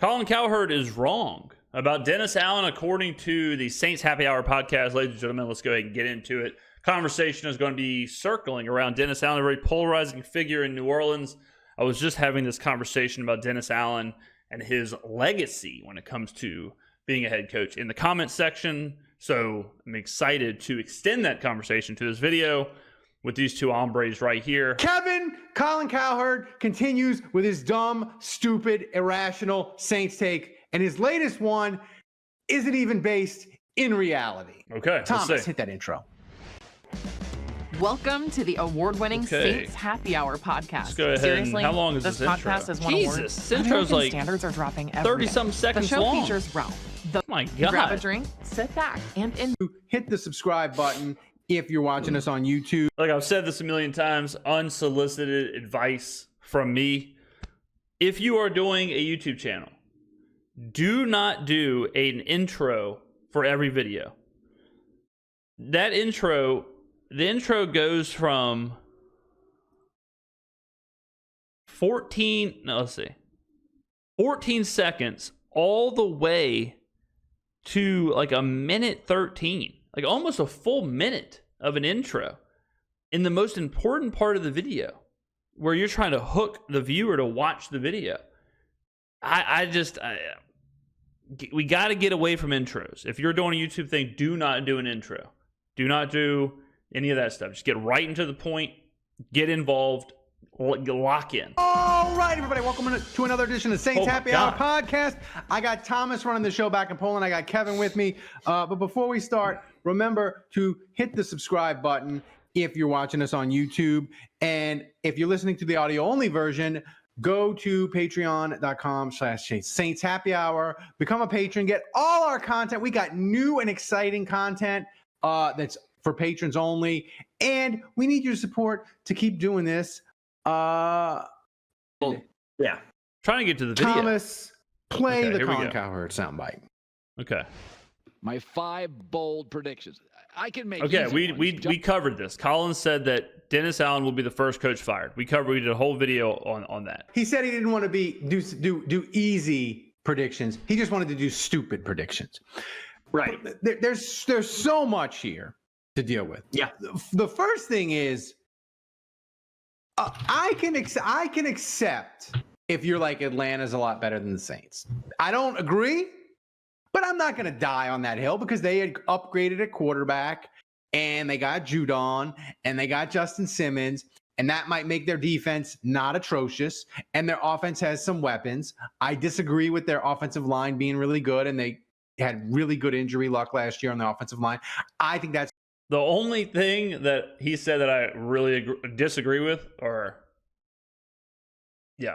Colin Cowherd is wrong about Dennis Allen, according to the Saints Happy Hour podcast. Ladies and gentlemen, let's go ahead and get into it. Conversation is going to be circling around Dennis Allen, a very polarizing figure in New Orleans. I was just having this conversation about Dennis Allen and his legacy when it comes to being a head coach in the comments section. So I'm excited to extend that conversation to this video with these two hombres right here. Colin Cowherd continues with his dumb, stupid, irrational Saints take, and his latest one isn't even based in reality. Okay, Thomas, hit that intro. Welcome to the award-winning Saints Happy Hour podcast. Let's go ahead. Seriously, how long is this intro? Podcast has won Jesus, awards. this intro's like standards are dropping every 30-something seconds the show long. features Ralph. Oh my God. Grab a drink, sit back, and Hit the subscribe button if you're watching us on YouTube. Like I've said this a million times, unsolicited advice from me. If you are doing a YouTube channel, do not do an intro for every video. The intro goes from 14 seconds all the way to like a minute 13, like almost a full minute of an intro in the most important part of the video where you're trying to hook the viewer to watch the video. We got to get away from intros. If you're doing a YouTube thing, do not do an intro. Do not do any of that stuff. Just get right into the point, get involved, lock in. All right, everybody, welcome to another edition of Saints Happy Hour podcast. I got Thomas running the show back in Poland. I got Kevin with me. But before we start, remember to hit the subscribe button if you're watching us on YouTube. And if you're listening to the audio-only version, go to patreon.com/Saints Happy Hour. Become a patron. Get all our content. We got new and exciting content that's for patrons only. And we need your support to keep doing this. Trying to get to the video. Thomas, play the here we Colin go. Cowherd soundbite. Okay. My 5 bold predictions. I can make. Okay, easy we ones. covered this. Colin said that Dennis Allen will be the first coach fired. We did a whole video on that. He said he didn't want to do easy predictions. He just wanted to do stupid predictions. Right. There's so much here to deal with. Yeah. The first thing is, I can accept if you're like Atlanta's a lot better than the Saints. I don't agree, but I'm not going to die on that hill because they had upgraded at quarterback and they got Judon and they got Justin Simmons, and that might make their defense not atrocious, and their offense has some weapons. I disagree with their offensive line being really good, and they had really good injury luck last year on the offensive line. I think that's The only thing that he said that I really disagree with,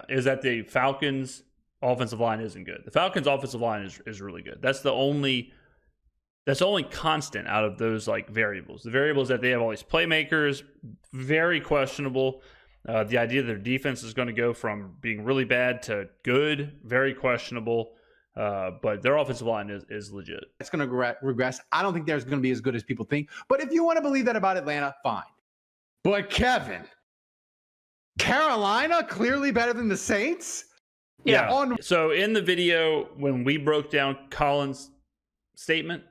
is that the Falcons' offensive line isn't good. The Falcons' offensive line is really good. That's the only constant out of those like variables. The variables that they have all these playmakers, very questionable. The idea that their defense is going to go from being really bad to good, very questionable. But their offensive line is legit. It's going to regress. I don't think they're going to be as good as people think. But if you want to believe that about Atlanta, fine. But Kevin, Carolina clearly better than the Saints? Yeah. So in the video, when we broke down Colin's statement,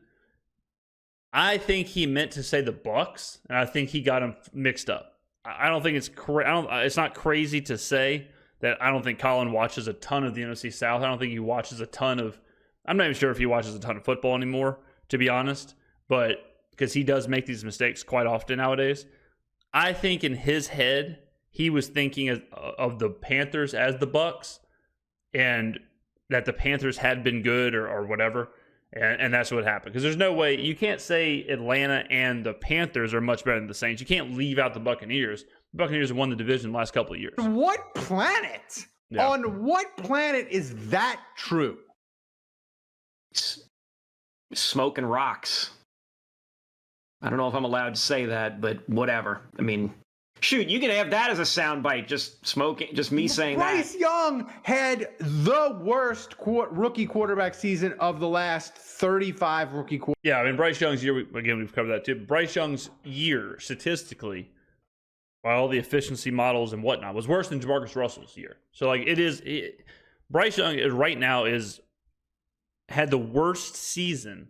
I think he meant to say the Bucks, and I think he got them mixed up. I don't think it's it's not crazy to say that I don't think Colin watches a ton of the NFC South. I don't think he watches a ton of – I'm not even sure if he watches a ton of football anymore, to be honest, but because he does make these mistakes quite often nowadays. I think in his head, he was thinking of the Panthers as the Bucks and that the Panthers had been good or whatever, and that's what happened. Because there's no way – you can't say Atlanta and the Panthers are much better than the Saints. You can't leave out the Buccaneers. The Buccaneers have won the division the last couple of years. What planet? Yeah. On what planet is that true? Smoke and rocks. I don't know if I'm allowed to say that, but whatever. I mean, shoot, you can have that as a soundbite. Just smoking, just me saying Bryce that. Young had the worst rookie quarterback season of the last 35 rookie quarterbacks. Yeah, I mean, Bryce Young's year, again, we've covered that too. But Bryce Young's year, statistically, by all the efficiency models and whatnot, was worse than Jamarcus Russell's year. So, like, Bryce Young right now had the worst season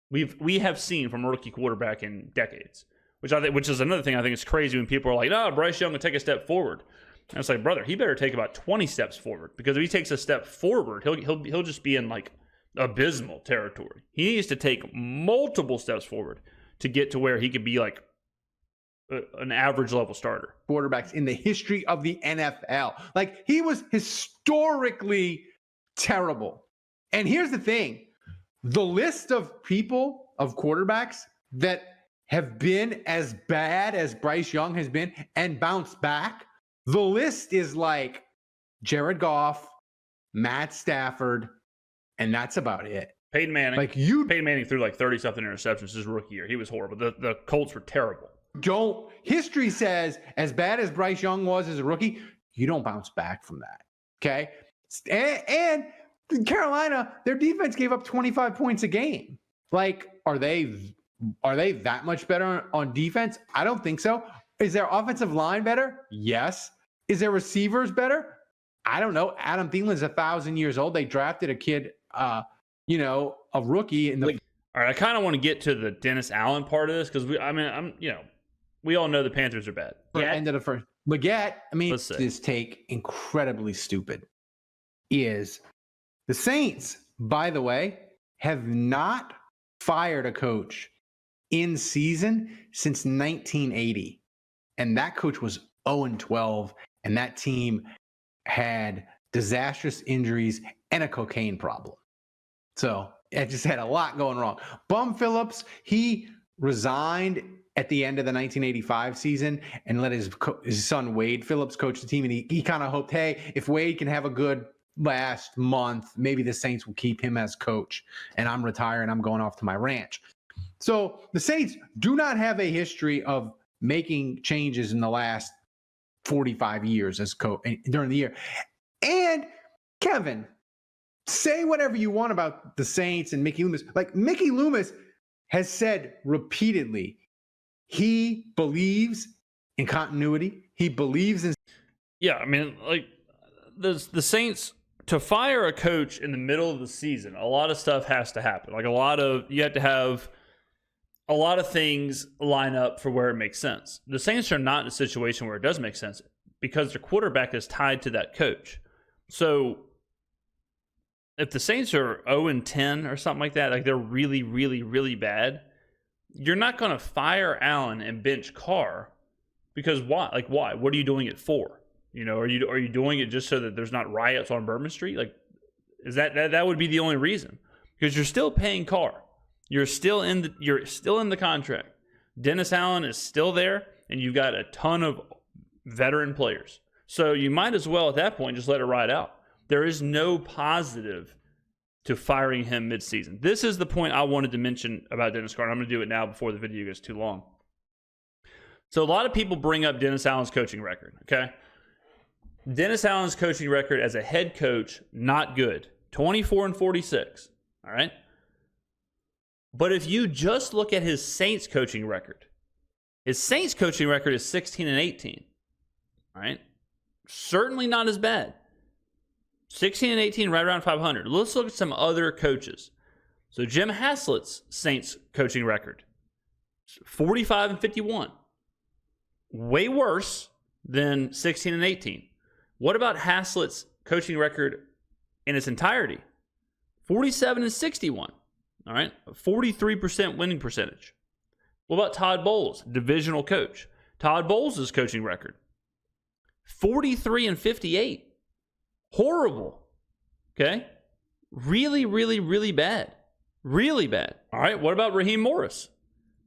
we have seen from a rookie quarterback in decades. Which is another thing I think is crazy when people are like, "Oh, Bryce Young will take a step forward." And it's like, brother, he better take about 20 steps forward, because if he takes a step forward, he'll just be in like abysmal territory. He needs to take multiple steps forward to get to where he could be like an average level starter. Quarterbacks in the history of the NFL. Like, he was historically terrible. And here's the thing. The list of people, of quarterbacks that have been as bad as Bryce Young has been and bounced back, the list is like Jared Goff, Matt Stafford, and that's about it. Peyton Manning. Peyton Manning threw like 30-something interceptions his rookie year. He was horrible. The Colts were terrible. History says, as bad as Bryce Young was as a rookie, you don't bounce back from that. Okay? And Carolina, their defense gave up 25 points a game. Like, are they that much better on defense? I don't think so. Is their offensive line better? Yes. Is their receivers better? I don't know. Adam Thielen's 1,000 years old. They drafted a kid, a rookie in the. All right, I kind of want to get to the Dennis Allen part of this, because we all know the Panthers are bad. End of the first. Leggett, this take incredibly stupid. Is the Saints, by the way, have not fired a coach in season since 1980. And that coach was 0-12, and that team had disastrous injuries and a cocaine problem. So it just had a lot going wrong. Bum Phillips, he resigned at the end of the 1985 season and let his son Wade Phillips coach the team. And he kind of hoped, hey, if Wade can have a good last month, maybe the Saints will keep him as coach, and I'm retiring. I'm going off to my ranch. So the Saints do not have a history of making changes in the last 45 years as coach during the year. And Kevin, say whatever you want about the Saints and Mickey Loomis. Like, Mickey Loomis has said repeatedly, he believes in continuity. He believes in. Yeah, the Saints, to fire a coach in the middle of the season, a lot of stuff has to happen. Like, you have to have a lot of things line up for where it makes sense. The Saints are not in a situation where it does make sense because their quarterback is tied to that coach. So if the Saints are 0-10 or something like that, like they're really, really, really bad, you're not going to fire Allen and bench Carr, because why? Like, why? What are you doing it for? Are you doing it just so that there's not riots on Bourbon Street? Like, is that would be the only reason? Because you're still paying Carr. You're still in the contract. Dennis Allen is still there, and you've got a ton of veteran players. So you might as well at that point just let it ride out. There is no positive to firing him midseason. This is the point I wanted to mention about Dennis Carr. I'm going to do it now before the video gets too long. So a lot of people bring up Dennis Allen's coaching record, okay? Dennis Allen's coaching record as a head coach, not good. 24-46, all right? But if you just look at his Saints coaching record, his Saints coaching record is 16-18, all right? Certainly not as bad. 16-18, right around 500. Let's look at some other coaches. So Jim Haslett's Saints coaching record, 45-51. Way worse than 16-18. What about Haslett's coaching record in its entirety? 47-61. All right, 43% winning percentage. What about Todd Bowles, divisional coach? Todd Bowles' coaching record, 43-58. Horrible. Okay? Really, really, really bad. Really bad. All right, what about Raheem Morris?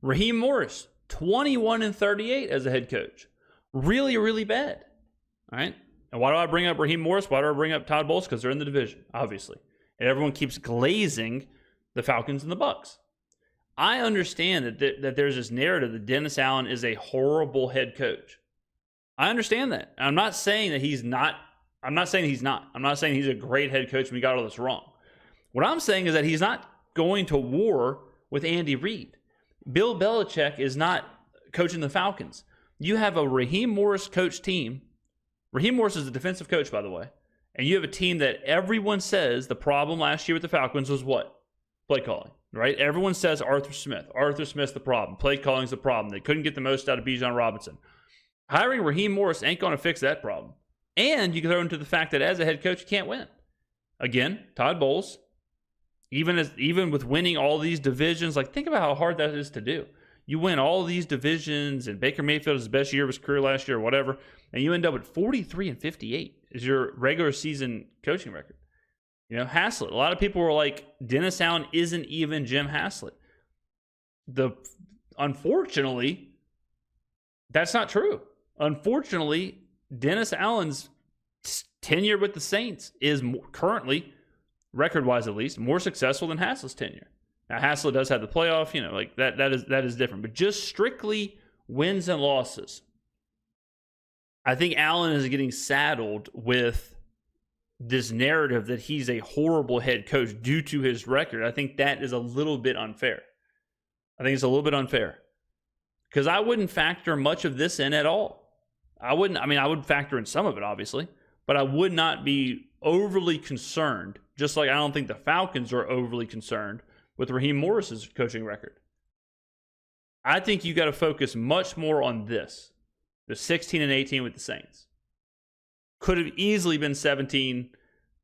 Raheem Morris, 21-38 as a head coach. Really, really bad. All right? And why do I bring up Raheem Morris? Why do I bring up Todd Bowles? Because they're in the division, obviously. And everyone keeps glazing the Falcons and the Bucs. I understand that there's this narrative that Dennis Allen is a horrible head coach. I understand that. I'm not saying that he's not. I'm not saying he's not. I'm not saying he's a great head coach and we got all this wrong. What I'm saying is that he's not going to war with Andy Reid. Bill Belichick is not coaching the Falcons. You have a Raheem Morris coach team. Raheem Morris is the defensive coach, by the way. and you have a team that everyone says the problem last year with the Falcons was what? Play calling, right? Everyone says Arthur Smith. Arthur Smith's the problem. Play calling's the problem. They couldn't get the most out of Bijan Robinson. Hiring Raheem Morris ain't going to fix that problem. And you can throw into the fact that as a head coach, you can't win. Again, Todd Bowles, even with winning all these divisions, like think about how hard that is to do. You win all these divisions, and Baker Mayfield's best year of his career last year or whatever, and you end up at 43-58 is your regular season coaching record. You know, Haslett. A lot of people were like, Dennis Allen isn't even Jim Haslett. Unfortunately, that's not true. Unfortunately, Dennis Allen's tenure with the Saints is currently, record-wise at least, more successful than Haslett's tenure. Now, Haslett does have the playoff, like that is different. But just strictly wins and losses, I think Allen is getting saddled with this narrative that he's a horrible head coach due to his record. I think that is a little bit unfair. I think it's a little bit unfair because I wouldn't factor much of this in at all. I would factor in some of it, obviously, but I would not be overly concerned, just like I don't think the Falcons are overly concerned with Raheem Morris's coaching record. I think you got to focus much more on this. The 16-18 with the Saints. Could have easily been 17.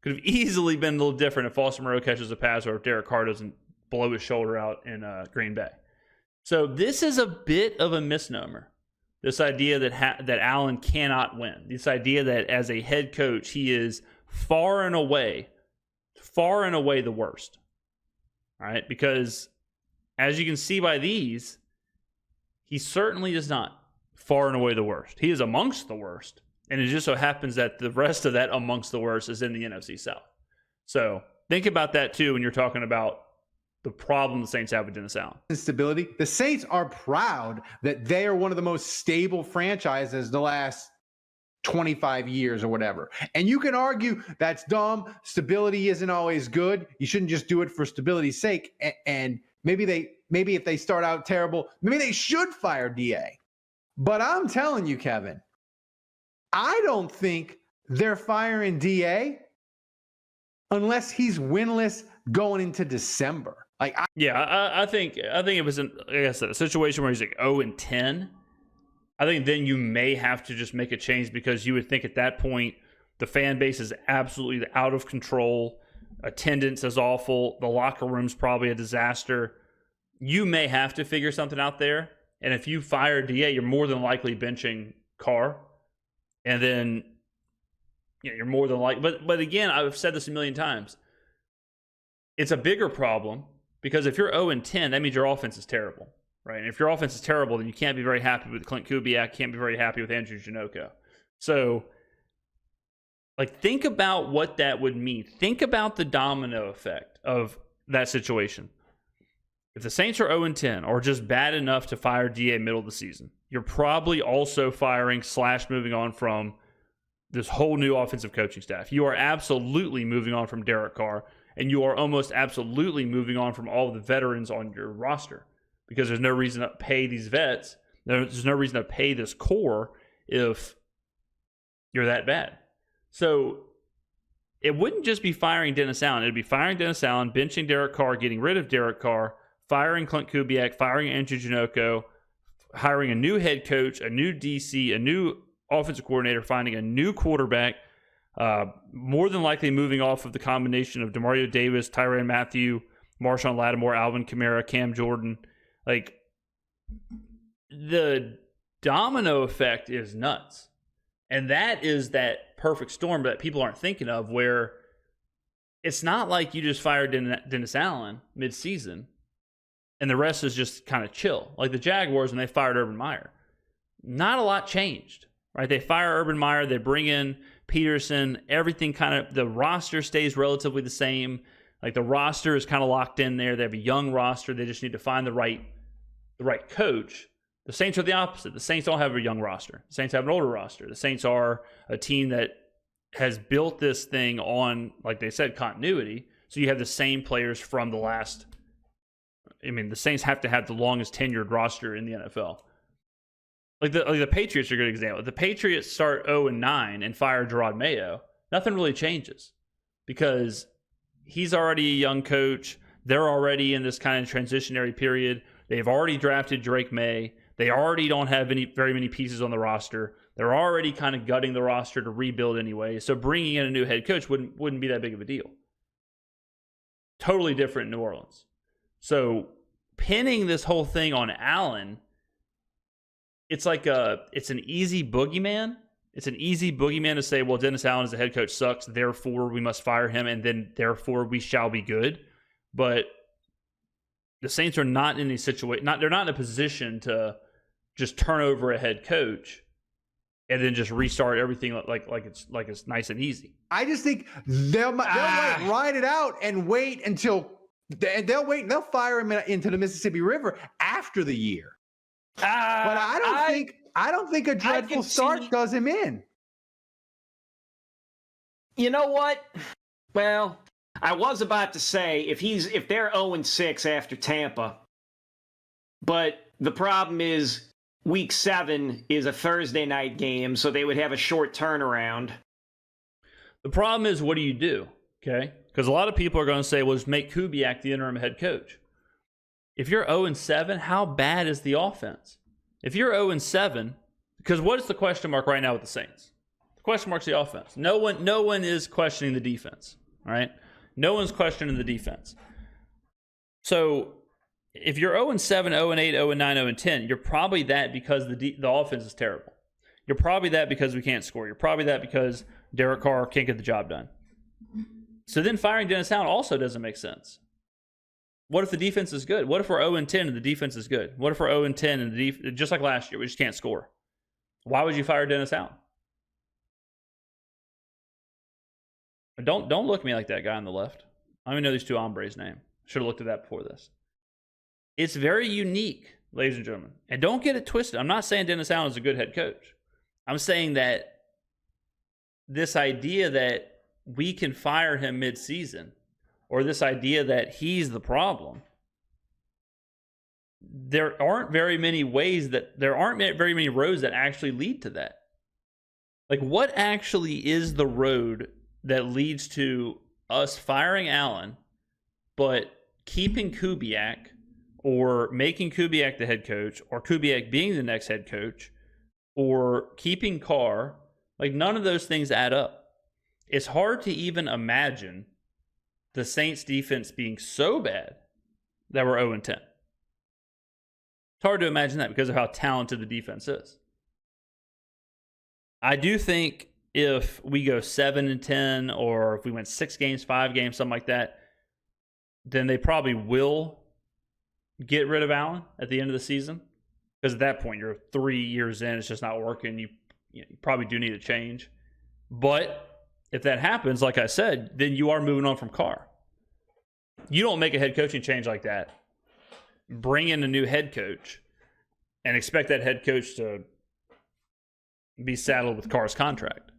Could have easily been a little different if Foster Moreau catches a pass or if Derek Carr doesn't blow his shoulder out in Green Bay. So this is a bit of a misnomer. This idea that Allen cannot win. This idea that as a head coach, he is far and away the worst. All right? Because as you can see by these, he certainly is not far and away the worst. He is amongst the worst. And it just so happens that the rest of that amongst the worst is in the NFC South. So think about that too when you're talking about the problem the Saints have with Dennis Allen. Stability. The Saints are proud that they are one of the most stable franchises the last 25 years or whatever. And you can argue that's dumb. Stability isn't always good. You shouldn't just do it for stability's sake. And maybe if they start out terrible, maybe they should fire DA. But I'm telling you, Kevin, I don't think they're firing DA unless he's winless going into December. I think it was a situation where he's like 0-10. I think then you may have to just make a change because you would think at that point the fan base is absolutely out of control. Attendance is awful. The locker room's probably a disaster. You may have to figure something out there. And if you fire DA, you're more than likely benching Carr. And then you're more than likely. But again, I've said this a million times. It's a bigger problem because if you're 0-10, that means your offense is terrible. Right? And if your offense is terrible, then you can't be very happy with Clint Kubiak, can't be very happy with Andrew Janocko. So, think about what that would mean. Think about the domino effect of that situation. If the Saints are 0-10 or just bad enough to fire DA middle of the season, you're probably also firing / moving on from this whole new offensive coaching staff. You are absolutely moving on from Derek Carr, and you are almost absolutely moving on from all of the veterans on your roster because there's no reason to pay these vets. There's no reason to pay this core if you're that bad. So it wouldn't just be firing Dennis Allen. It would be firing Dennis Allen, benching Derek Carr, getting rid of Derek Carr, firing Clint Kubiak, firing Andrew Janocko, hiring a new head coach, a new DC, a new offensive coordinator, finding a new quarterback, more than likely moving off of the combination of Demario Davis, Tyrann Mathieu, Marshawn Lattimore, Alvin Kamara, Cam Jordan. The domino effect is nuts. And that is that perfect storm that people aren't thinking of where it's not like you just fired Dennis Allen mid-season and the rest is just kind of chill. Like the Jaguars when they fired Urban Meyer. Not a lot changed, right? They fire Urban Meyer, they bring in Peterson, everything the roster stays relatively the same. The roster is kind of locked in there. They have a young roster. They just need to find the right coach. The Saints are the opposite. The Saints don't have a young roster. The Saints have an older roster. The Saints are a team that has built this thing on, like they said, continuity. So you have the same players from the last. The Saints have to have the longest tenured roster in the NFL. The Patriots are a good example. The Patriots start 0-9 and fire Gerard Mayo. nothing really changes because he's already a young coach. They're already in this kind of transitionary period. They've already drafted Drake May. They already don't have very many pieces on the roster. They're already kind of gutting the roster to rebuild anyway. So bringing in a new head coach wouldn't be that big of a deal. Totally different in New Orleans. So pinning this whole thing on Allen, it's an easy boogeyman. It's an easy boogeyman to say, well, Dennis Allen as a head coach sucks, therefore we must fire him, and then therefore we shall be good. But the Saints are not in a situation, they're not in a position to just turn over a head coach and then just restart everything like it's nice and easy. I just think they'll ride it out and wait until they'll fire him into the Mississippi River after the year. But I don't think a dreadful start does him in. You know what? Well, I was about to say if they're 0-6 after Tampa, but the problem is Week 7 is a Thursday night game, so they would have a short turnaround. The problem is, what do you do? Okay, because a lot of people are going to say, well, just make Kubiak the interim head coach. If you're 0-7, how bad is the offense? If you're 0-7, because what is the question mark right now with the Saints? The question mark's the offense. No one is questioning the defense, right? No one's questioning the defense. So if you're 0-7, 0-8, 0-9, 0-10, you're probably that because the offense is terrible. You're probably that because we can't score. You're probably that because Derek Carr can't get the job done. So then firing Dennis Allen also doesn't make sense. What if the defense is good? What if we're 0-10 and the defense is good? What if we're 0-10 and just like last year, we just can't score? Why would you fire Dennis Allen? Don't look at me like that guy on the left. I don't even know these two hombres' name. Should have looked at that before this. It's very unique, ladies and gentlemen. And don't get it twisted. I'm not saying Dennis Allen is a good head coach. I'm saying that this idea that we can fire him mid-season, or this idea that he's the problem, there aren't very many roads that actually lead to that. Like, what actually is the road that leads to us firing Allen, but keeping Kubiak, or making Kubiak the head coach, or Kubiak being the next head coach, or keeping Carr? Like, none of those things add up. It's hard to even imagine the Saints defense being so bad that we're 0-10. It's hard to imagine that because of how talented the defense is. I do think if we go 7-10, or if we win 6 games, 5 games, something like that, then they probably will get rid of Allen at the end of the season. Because at that point, you're 3 years in, it's just not working. You probably do need a change. But if that happens, like I said, then you are moving on from Carr. You don't make a head coaching change like that, bring in a new head coach, and expect that head coach to be saddled with Carr's contract.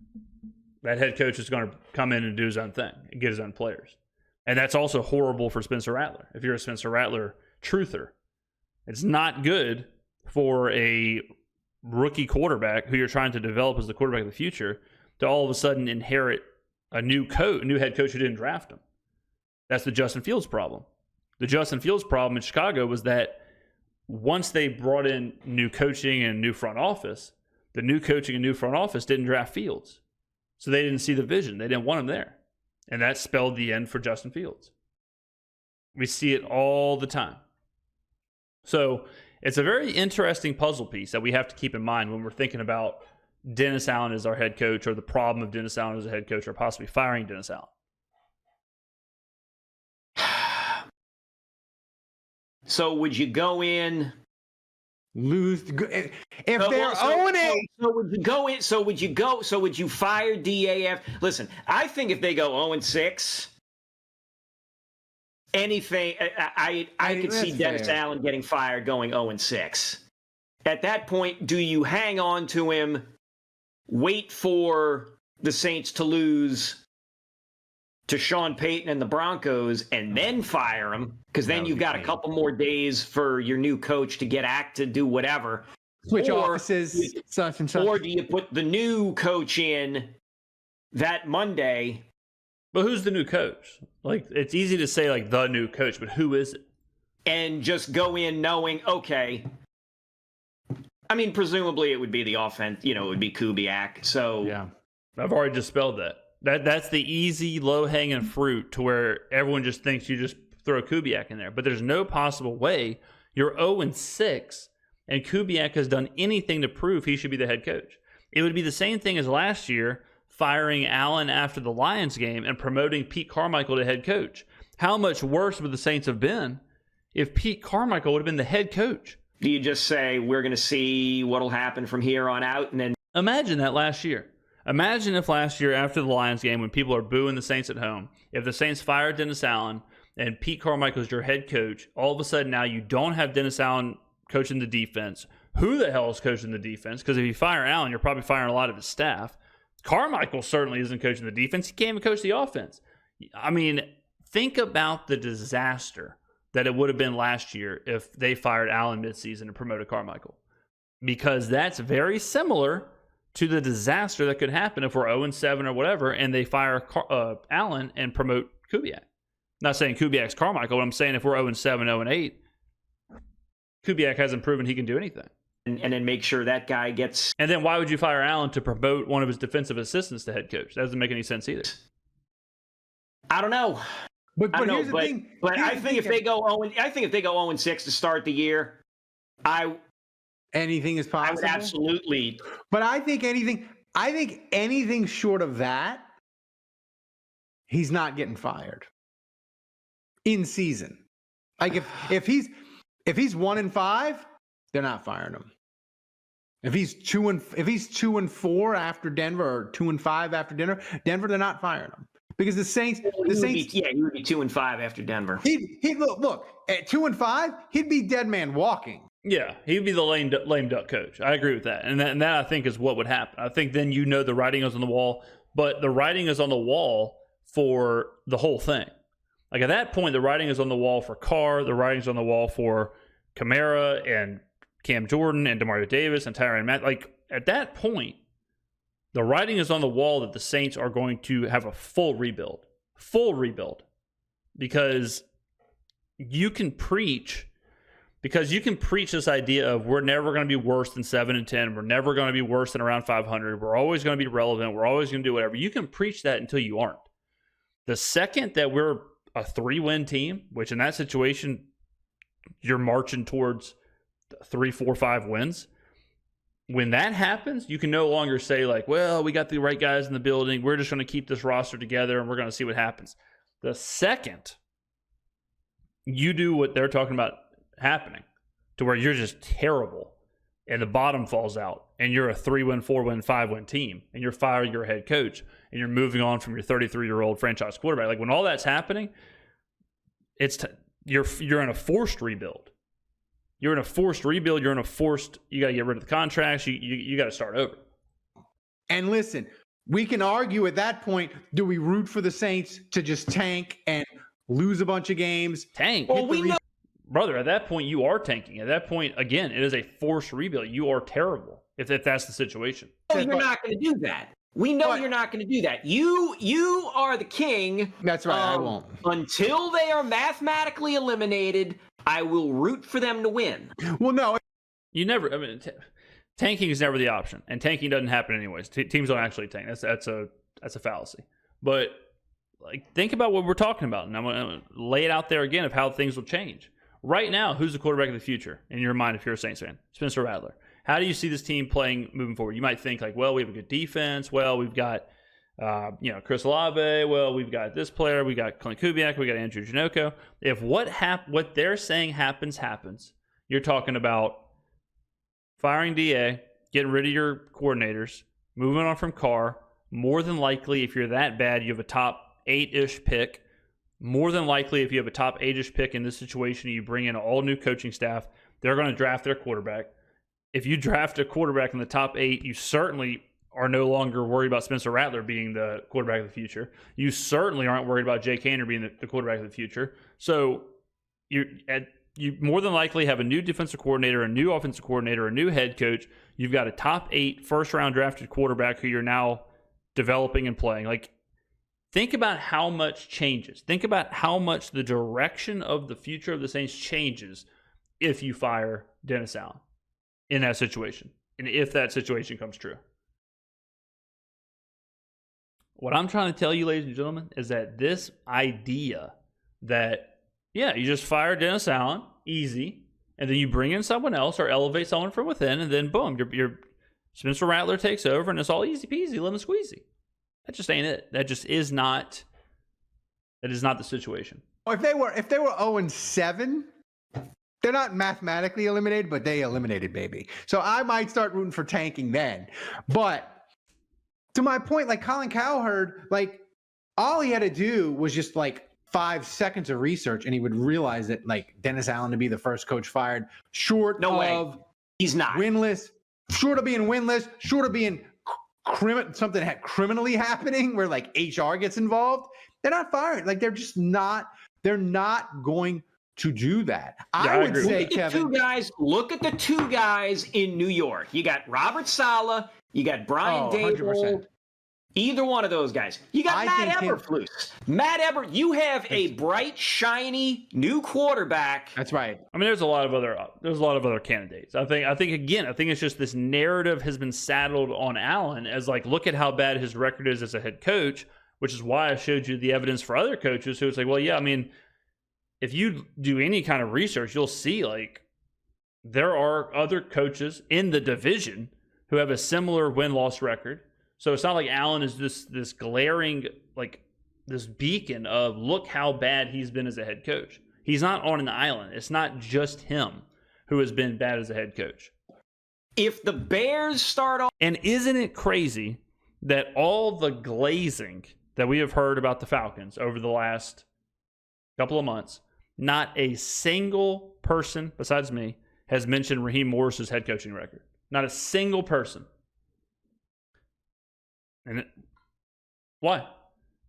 That head coach is going to come in and do his own thing and get his own players. And that's also horrible for Spencer Rattler. If you're a Spencer Rattler truther, it's not good for a rookie quarterback who you're trying to develop as the quarterback of the future to all of a sudden inherit a new head coach who didn't draft him. That's the Justin Fields problem. The Justin Fields problem in Chicago was that once they brought in new coaching and new front office, the new coaching and new front office didn't draft Fields. So they didn't see the vision. They didn't want him there. And that spelled the end for Justin Fields. We see it all the time. So it's a very interesting puzzle piece that we have to keep in mind when we're thinking about Dennis Allen as our head coach, or the problem of Dennis Allen as a head coach, or possibly firing Dennis Allen. So would you go in, lose? If they're 0-8, so would you go in? So would you fire DAF? Listen, I think if they go 0-6, anything, I could see Dennis Allen getting fired going 0-6. At that point, do you hang on to him, wait for the Saints to lose to Sean Payton and the Broncos, and then fire him? Because then you've got a couple more days for your new coach to get acted, do whatever. Switch offices, such and such. Or do you put the new coach in that Monday. But who's the new coach? Like, it's easy to say, like, the new coach, but who is it? And just go in knowing, okay. I mean, presumably it would be the offense, it would be Kubiak. So Yeah. I've already dispelled that. That's the easy, low-hanging fruit to where everyone just thinks you just throw Kubiak in there. But there's no possible way you're 0-6, and Kubiak has done anything to prove he should be the head coach. It would be the same thing as last year, firing Allen after the Lions game and promoting Pete Carmichael to head coach. How much worse would the Saints have been if Pete Carmichael would have been the head coach? Do you just say, we're going to see what'll happen from here on out? And then imagine that last year. Imagine if last year after the Lions game, when people are booing the Saints at home, if the Saints fired Dennis Allen and Pete Carmichael is your head coach, all of a sudden now you don't have Dennis Allen coaching the defense. Who the hell is coaching the defense? Because if you fire Allen, you're probably firing a lot of his staff. Carmichael certainly isn't coaching the defense. He can't even coach the offense. I mean, think about the disaster that it would have been last year if they fired Allen midseason and promoted Carmichael. Because that's very similar to the disaster that could happen if we're 0-7 or whatever, and they fire Allen and promote Kubiak. Not saying Kubiak's Carmichael, but I'm saying if we're 0-7, 0-8, Kubiak hasn't proven he can do anything. And then make sure that guy gets. And then why would you fire Allen to promote one of his defensive assistants to head coach? That doesn't make any sense either. I don't know. But here's the but, thing. But I think if they go 0-6 to start the year, anything is possible. I would absolutely. But I think anything short of that, he's not getting fired in season. Like if he's 1-5, they're not firing him. If he's 2-4 after Denver, or 2-5 after Denver, they're not firing him. Because the Saints, he would be 2-5 after Denver. He'd look at 2-5, he'd be dead man walking. Yeah, he'd be the lame duck coach. I agree with that. And that I think is what would happen. I think then the writing is on the wall, but the writing is on the wall for the whole thing. Like at that point, the writing is on the wall for Carr, the writing's on the wall for Kamara and Cam Jordan and Demario Davis and Tyrann Mathieu. Like at that point, the writing is on the wall that the Saints are going to have a full rebuild, because you can preach this idea of we're never going to be worse than 7-10. We're never going to be worse than around 500. We're always going to be relevant. We're always going to do whatever. You can preach that until you aren't. The second that we're a 3-win team, which in that situation, you're marching towards 3, 4, 5 wins. When that happens, you can no longer say like, well, we got the right guys in the building. We're just going to keep this roster together and we're going to see what happens. The second you do what they're talking about happening, to where you're just terrible and the bottom falls out and you're a 3-win, 4-win, 5-win team and you're firing your head coach and you're moving on from your 33-year-old franchise quarterback. Like when all that's happening, you're in a forced rebuild. You're in a forced rebuild. You got to get rid of the contracts. You got to start over. And listen, we can argue at that point, do we root for the Saints to just tank and lose a bunch of games? Tank? Well, we know. Brother, at that point, you are tanking. At that point, again, it is a forced rebuild. You are terrible if that's the situation. You're not going to do that. We know you're not going to do that. You are the king. That's right. I won't. Until they are mathematically eliminated, I will root for them to win. Well, no. You never. I mean, tanking is never the option, and tanking doesn't happen anyways. Teams don't actually tank. That's a fallacy. But like, think about what we're talking about, and I'm going to lay it out there again of how things will change. Right now, who's the quarterback of the future in your mind if you're a Saints fan? Spencer Rattler. How do you see this team playing moving forward? You might think like, well, we have a good defense. Well, we've got, Chris Olave. Well, we've got this player. We got Clint Kubiak. We got Andrew Janocko. If what they're saying happens, you're talking about firing DA, getting rid of your coordinators, moving on from Carr. More than likely, if you're that bad, you have a top 8-ish pick. More than likely, if you have a top 8-ish pick in this situation, you bring in an all-new coaching staff, they're going to draft their quarterback. If you draft a quarterback in the top 8, you certainly are no longer worried about Spencer Rattler being the quarterback of the future. You certainly aren't worried about Jake Haener being the quarterback of the future. So you more than likely have a new defensive coordinator, a new offensive coordinator, a new head coach. You've got a top 8 first-round drafted quarterback who you're now developing and playing. Like, think about how much changes. Think about how much the direction of the future of the Saints changes if you fire Dennis Allen in that situation, and if that situation comes true. What I'm trying to tell you, ladies and gentlemen, is that this idea that, yeah, you just fire Dennis Allen, easy, and then you bring in someone else or elevate someone from within, and then boom, your Spencer Rattler takes over, and it's all easy peasy, lemon squeezy. That just ain't it. That just is not. That is not the situation. If they were 0-7, they're not mathematically eliminated, but they eliminated, baby. So I might start rooting for tanking then. But to my point, like Colin Cowherd, like all he had to do was just like 5 seconds of research, and he would realize that like Dennis Allen to be the first coach fired, short No way. of He's not. winless, short of being winless, short of being something criminally happening where like HR gets involved. They're not firing. Like they're just not. They're not going to do that. Yeah, I would say, Look at Kevin. Look at the two guys in New York. You got Robert Saleh. You got Brian Dable. 100%. Either one of those guys. You got Matt Eberflus. Matt Eberflus. You have a bright, shiny new quarterback. That's right. I mean, there's a lot of other candidates. I think it's just this narrative has been saddled on Allen as like, look at how bad his record is as a head coach, which is why I showed you the evidence for other coaches who it's like, well, yeah, I mean, if you do any kind of research, you'll see like there are other coaches in the division who have a similar win-loss record. So it's not like Allen is this glaring, like this beacon of look how bad he's been as a head coach. He's not on an island. It's not just him who has been bad as a head coach. If the Bears start off, and isn't it crazy that all the glazing that we have heard about the Falcons over the last couple of months, not a single person besides me has mentioned Raheem Morris's head coaching record. Not a single person. And why?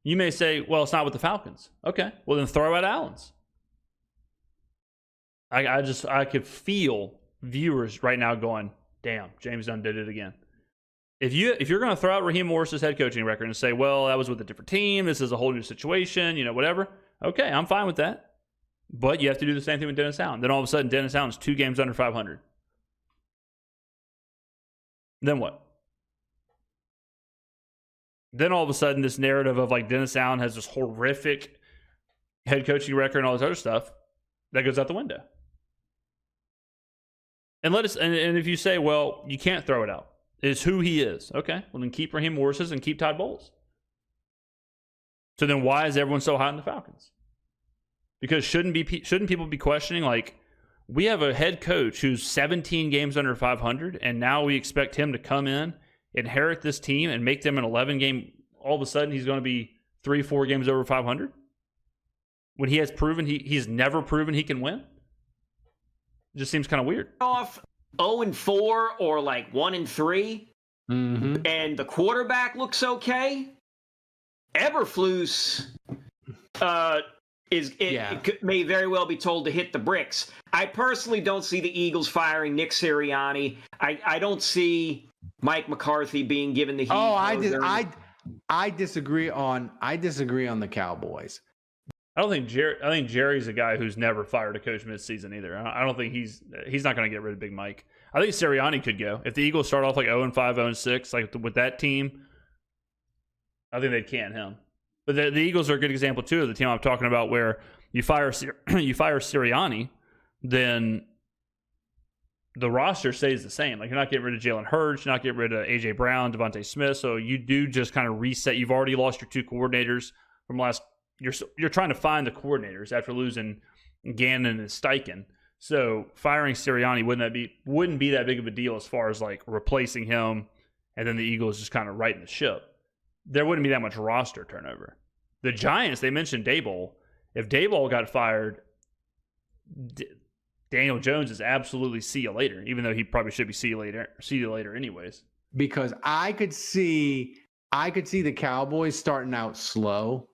You may say, well, it's not with the Falcons. Okay, well then throw out Allen's. I could feel viewers right now going, damn, James Dunn did it again. If you're going to throw out Raheem Morris's head coaching record and say, well, that was with a different team, this is a whole new situation, whatever. Okay, I'm fine with that. But you have to do the same thing with Dennis Allen. Then all of a sudden, Dennis Allen's 2 games under 500. Then what? Then all of a sudden, this narrative of like Dennis Allen has this horrific head coaching record and all this other stuff, that goes out the window. And and if you say, well, you can't throw it out, it's who he is. Okay, well then keep Raheem Morris's and keep Todd Bowles. So then why is everyone so hot on the Falcons? Because shouldn't people be questioning, like, we have a head coach who's 17 games under 500, and now we expect him to come in, inherit this team, and make them an 11-game, all of a sudden he's going to be 3-4 games over 500? When he has proven, he's never proven he can win? It just seems kind of weird. off 0-4 or like 1-3, and the quarterback looks okay, Eberflus may very well be told to hit the bricks. I personally don't see the Eagles firing Nick Sirianni. I don't see Mike McCarthy being given the heat. Oh, I disagree on the Cowboys. I think Jerry's a guy who's never fired a coach mid-season either. I don't think he's not going to get rid of Big Mike. I think Sirianni could go. If the Eagles start off like 0-5, 0-6, like with that team, I think they'd can him. But the Eagles are a good example too of the team I'm talking about, where you fire Sirianni, then the roster stays the same. Like, you're not getting rid of Jalen Hurts, you're not getting rid of A.J. Brown, Devontae Smith. So you do just kind of reset. You've already lost your 2 coordinators from last. You're trying to find the coordinators after losing Gannon and Steichen. So firing Sirianni wouldn't be that big of a deal as far as like replacing him, and then the Eagles just kind of righting the ship. There wouldn't be that much roster turnover. The Giants, they mentioned Daboll. If Daboll got fired, Daniel Jones is absolutely see you later, even though he probably should be see you later anyways. Because I could see the Cowboys starting out slow,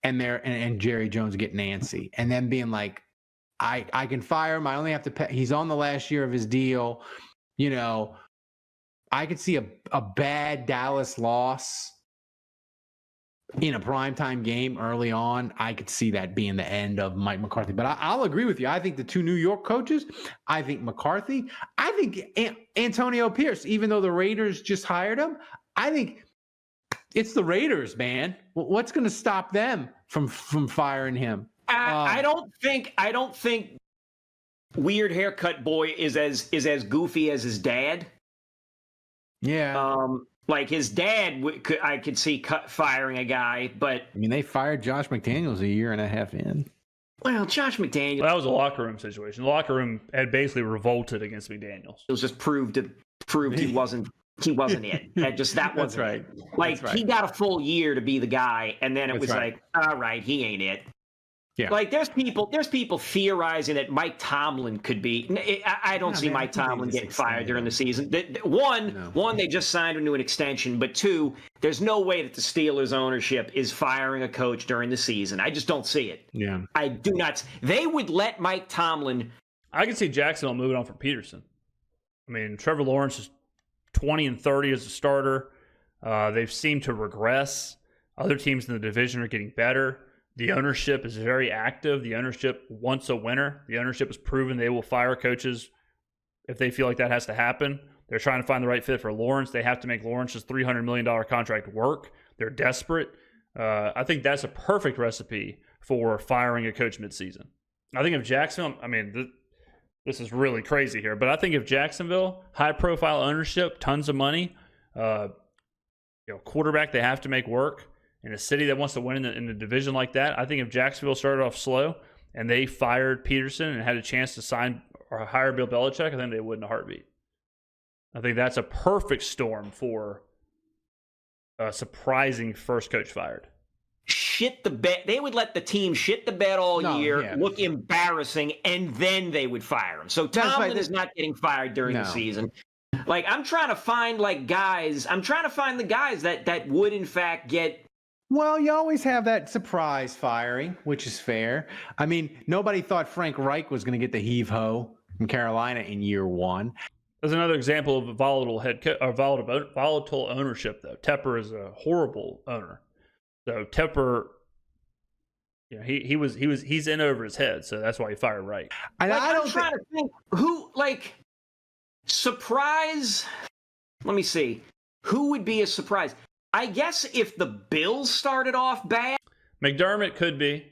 and Jerry Jones getting antsy, and then being like, I can fire him. I only have to pay. He's on the last year of his deal. I could see a bad Dallas loss in a primetime game early on. I could see that being the end of Mike McCarthy. But I'll agree with you. I think the two New York coaches, I think McCarthy, I think Antonio Pierce, even though the Raiders just hired him, I think it's the Raiders, man. What's going to stop them from firing him? I don't think Weird Haircut Boy is as goofy as his dad. Yeah. Like his dad, I could see firing a guy, but I mean, they fired Josh McDaniels a year and a half in. Well, Josh McDaniels. Well, that was a locker room situation. The locker room had basically revolted against McDaniels. It was just proved he wasn't it. That wasn't That's right. It. Like That's right. he got a full year to be the guy, and then it That's was right. like, all right, he ain't it. Yeah. Like there's people theorizing that Mike Tomlin could be. I don't see man, Mike Tomlin getting fired during the extend season. One, they just signed him to an extension, but two, there's no way that the Steelers ownership is firing a coach during the season. I just don't see it. Yeah. I do not. They would let Mike Tomlin. I can see Jacksonville moving on from Peterson. I mean, Trevor Lawrence is 20-30 as a starter. They've seemed to regress. Other teams in the division are getting better. The ownership is very active. The ownership wants a winner. The ownership has proven they will fire coaches if they feel like that has to happen. They're trying to find the right fit for Lawrence. They have to make Lawrence's $300 million contract work. They're desperate. I think that's a perfect recipe for firing a coach midseason. I think if Jacksonville, I mean, this is really crazy here, but I think if Jacksonville, high-profile ownership, tons of money, quarterback they have to make work, in a city that wants to win in the division like that, I think if Jacksonville started off slow and they fired Peterson and had a chance to sign or hire Bill Belichick, I think they would in a heartbeat. I think that's a perfect storm for a surprising first coach fired. Shit the bed. They would let the team shit the bed all year, look embarrassing, and then they would fire him. So Tomlin is not getting fired during the season. Like I'm trying to find guys. I'm trying to find the guys that would in fact get. Well, you always have that surprise firing, which is fair. I mean, nobody thought Frank Reich was going to get the heave-ho from Carolina in year one. There's another example of a volatile ownership, though. Tepper is a horrible owner. So Tepper, he's in over his head, so that's why he fired Reich. And I'm trying to think who surprise. Let me see. Who would be a surprise? I guess if the Bills started off bad. McDermott could be.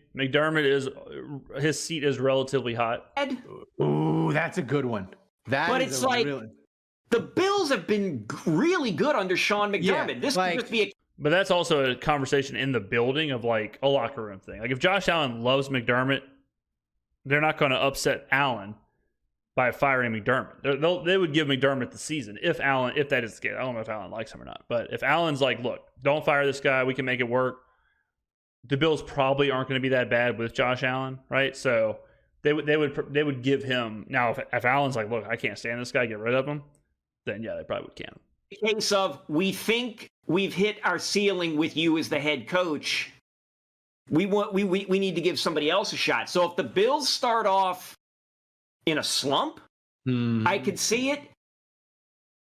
His seat is relatively hot. Ooh, that's a good one. But it's like the Bills have been really good under Sean McDermott. Yeah, this could just be a. But that's also a conversation in the building of a locker room thing. Like if Josh Allen loves McDermott, they're not going to upset Allen by firing McDermott. They would give McDermott the season if that is the case. I don't know if Allen likes him or not, but if Allen's like, look, don't fire this guy, we can make it work. The Bills probably aren't going to be that bad with Josh Allen, right? So they would give him. Now if Allen's like, look, I can't stand this guy, get rid of him, then yeah, they probably would can him. In case of we think we've hit our ceiling with you as the head coach, we need to give somebody else a shot. So if the Bills start off in a slump, I could see it.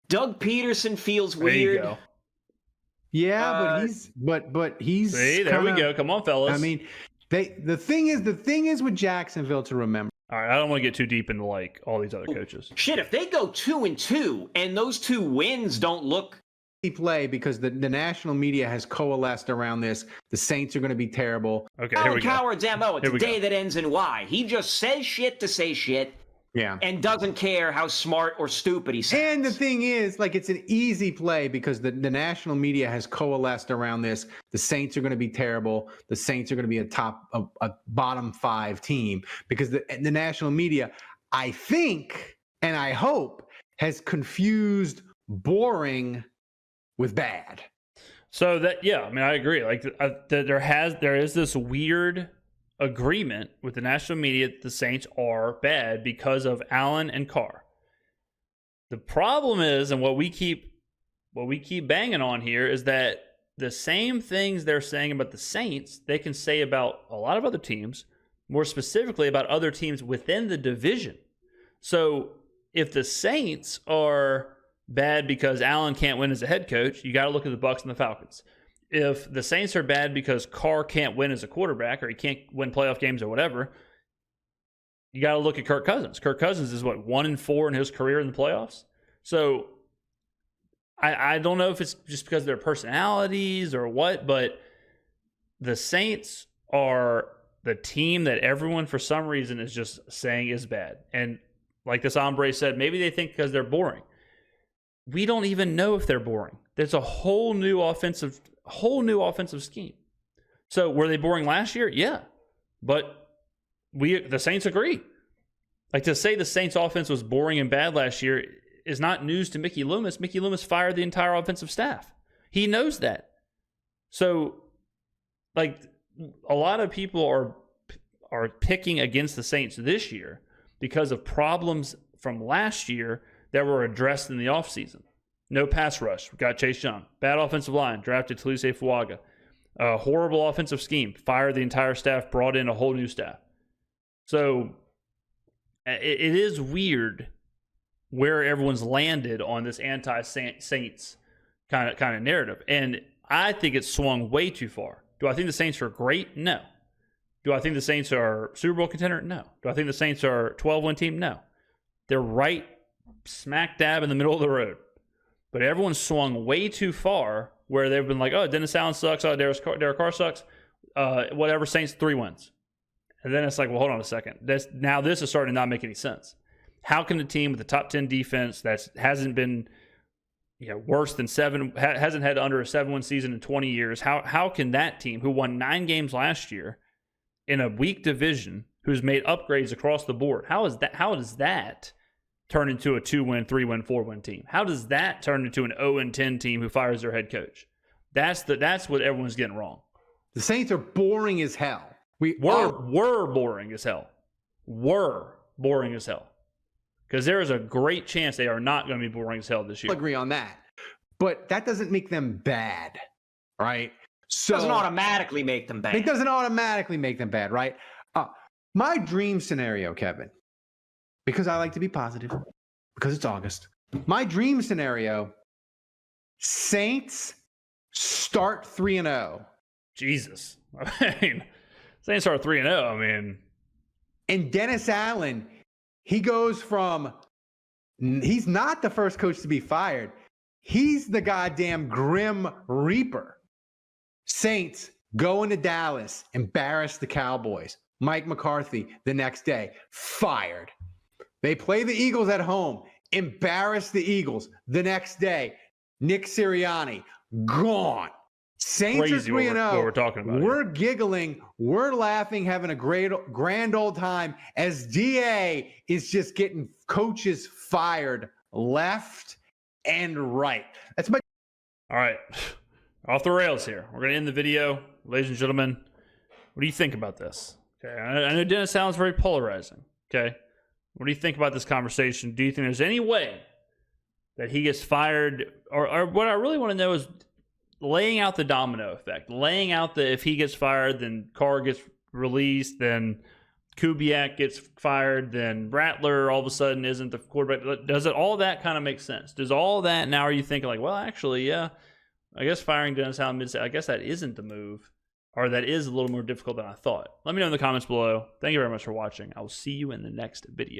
Doug Peterson feels weird. There you go. Yeah, but he's see, there we go. Come on, fellas. I mean, the thing is with Jacksonville to remember. All right, I don't want to get too deep into all these other coaches. Shit, if they go 2-2 and those 2 wins don't look play because the national media has coalesced around this. The Saints are going to be terrible. Okay, here we go. Coward's MO. It's a day that ends in Y. He just says shit to say shit. Yeah. And doesn't care how smart or stupid he sounds. And the thing is, it's an easy play because the national media has coalesced around this. The Saints are going to be terrible. The Saints are going to be a bottom 5 team because the national media, I think, and I hope, has confused boring with bad. So I agree. There is this weird agreement with the national media that the Saints are bad because of Allen and Carr. The problem is, and what we keep banging on here, is that the same things they're saying about the Saints, they can say about a lot of other teams, more specifically about other teams within the division. So if the Saints are bad because Allen can't win as a head coach, you got to look at the Bucs and the Falcons. If the Saints are bad because Carr can't win as a quarterback or he can't win playoff games or whatever, you got to look at Kirk Cousins. Kirk Cousins is 1-4 in his career in the playoffs. So I don't know if it's just because of their personalities or what, but the Saints are the team that everyone for some reason is just saying is bad. And like this hombre said, maybe they think because they're boring. We don't even know if they're boring. There's a whole new offensive scheme. So were they boring last year? Yeah. But the Saints agree. Like, to say the Saints offense was boring and bad last year is not news to Mickey Loomis. Mickey Loomis fired the entire offensive staff. He knows that. So, like, a lot of people are picking against the Saints this year because of problems from last year that were addressed in the offseason. No pass rush. We got Chase Young. Bad offensive line. Drafted Talise Fuaga. Horrible offensive scheme. Fired the entire staff. Brought in a whole new staff. So it is weird where everyone's landed on this anti-Saints kind of narrative. And I think it's swung way too far. Do I think the Saints are great? No. Do I think the Saints are Super Bowl contender? No. Do I think the Saints are a 12-win team? No. They're right smack dab in the middle of the road. But everyone's swung way too far where they've been like, oh, Dennis Allen sucks. Oh, Derek Carr sucks. Whatever, Saints 3 wins. And then it's like, well, hold on a second. This is starting to not make any sense. How can a team with a top 10 defense that hasn't been worse than 7, hasn't had under a 7-win season in 20 years, how can that team who won 9 games last year in a weak division, who's made upgrades across the board, how does that turn into a 2-win, 3-win, 4-win team? How does that turn into an 0-10 team who fires their head coach? That's what everyone's getting wrong. The Saints are boring as hell. Were boring as hell. Were boring as hell. Because there is a great chance they are not going to be boring as hell this year. I'll agree on that. But that doesn't make them bad, right? So doesn't automatically make them bad. It doesn't automatically make them bad, right? My dream scenario, Kevin, because I like to be positive, because it's August. My dream scenario, Saints start 3-0. Jesus. I mean, Saints start 3-0. I mean. And Dennis Allen, he goes from, he's not the first coach to be fired. He's the goddamn Grim Reaper. Saints go into Dallas, embarrass the Cowboys. Mike McCarthy the next day, fired. They play the Eagles at home, embarrass the Eagles the next day. Nick Sirianni, gone. Saints Crazy are 3-0. what we're talking about. We're giggling, we're laughing, having a grand old time as DA is just getting coaches fired left and right. That's my. All right. Off the rails here. We're going to end the video. Ladies and gentlemen, what do you think about this? Okay. I know Dennis Allen's very polarizing. Okay. What do you think about this conversation? Do you think there's any way that he gets fired? Or what I really want to know is laying out the domino effect. Laying out if he gets fired, then Carr gets released, then Kubiak gets fired, then Rattler all of a sudden isn't the quarterback. Does it all that kind of make sense? Does all that, now are you thinking like, well, actually, yeah, I guess firing Dennis Allen I guess that isn't the move, or that is a little more difficult than I thought. Let me know in the comments below. Thank you very much for watching. I will see you in the next video.